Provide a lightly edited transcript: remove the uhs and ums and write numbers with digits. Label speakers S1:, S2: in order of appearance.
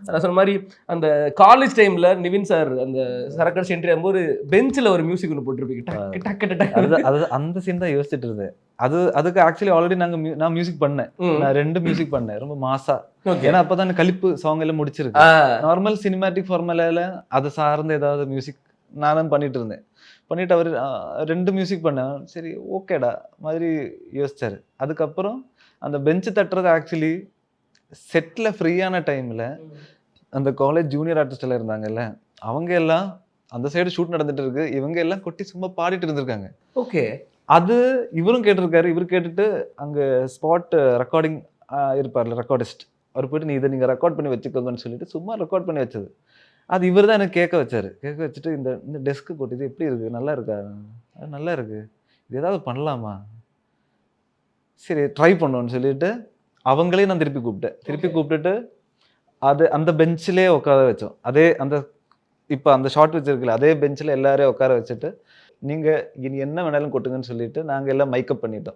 S1: நான் சொன்ன மாதிரி அந்த காலேஜ் டைம்ல நிவின் சார் அந்த சரக்கடிச்சு என்ட்ரி ஆகும்போது பெஞ்சில் ஒரு மியூசிக் ஒன்று போட்டிருப்பீங்க டக்கு டக்கு டக்கு.
S2: அது அந்த சீன் தான் யோசிச்சுட்டு இருந்தேன். அதுக்கு ஆக்சுவலி ஆல்ரெடி நான் மியூசிக் பண்ணேன். நான் 2 மியூசிக் பண்ணேன் ரொம்ப மாசா. ஏன்னா அப்பதான் கலிப்பு சாங் எல்லாம் முடிச்சிருக்கு. நார்மல் சினிமேட்டிக் ஃபார்முலால அதை சார்ந்த ஏதாவது மியூசிக் நானும் பண்ணிட்டு இருந்தேன். பண்ணிட்டு அவர் 2 மியூசிக் பண்ணேன். சரி ஓகேடா மாதிரி யோசிச்சாரு. அதுக்கப்புறம் அந்த பெஞ்சு தட்டுறது ஆக்சுவலி செட்ல ஃப்ரீயான டைம்ல அந்த காலேஜ் ஜூனியர் ஆர்டிஸ்ட் எல்லாம் இருந்தாங்கல்ல, அவங்க எல்லாம் அந்த சைடு ஷூட் நடந்துட்டு இருக்கு, இவங்க எல்லாம் கொட்டி சும்மா பாடிட்டு இருந்திருக்காங்க.
S1: ஓகே.
S2: அது இவரும் கேட்டிருக்காரு. இவர் கேட்டுட்டு அங்க ஸ்பாட் ரெக்கார்டிங் இருப்பார்ல ரெக்கார்டிஸ்ட், அவர் போயிட்டு நீ இதை நீங்க ரெக்கார்ட் பண்ணி வச்சுக்கோங்கன்னு சொல்லிட்டு சும்மா ரெக்கார்ட் பண்ணி வச்சது. அது இவர் தான் எனக்கு கேட்க வச்சாரு. கேட்க வச்சுட்டு இந்த டெஸ்க் கொட்டி இது எப்படி இருக்கு, நல்லா இருக்கா? நல்லா இருக்கு, இது ஏதாவது பண்ணலாமா? சரி ட்ரை பண்ணுவோன்னு சொல்லிட்டு அவங்களையும் நான் திருப்பி கூப்பிட்டேன். திருப்பி கூப்பிட்டுட்டு அந்த பெஞ்சிலே உட்கார வச்சோம். அதே அந்த இப்போ அந்த ஷார்ட் வச்சிருக்கல அதே பெஞ்சில் எல்லாரையும் உட்கார வச்சுட்டு நீங்க இனி என்ன வேணாலும் கொட்டுங்கன்னு சொல்லிட்டு நாங்க எல்லாம் மைக்கப் பண்ணிட்டோம்.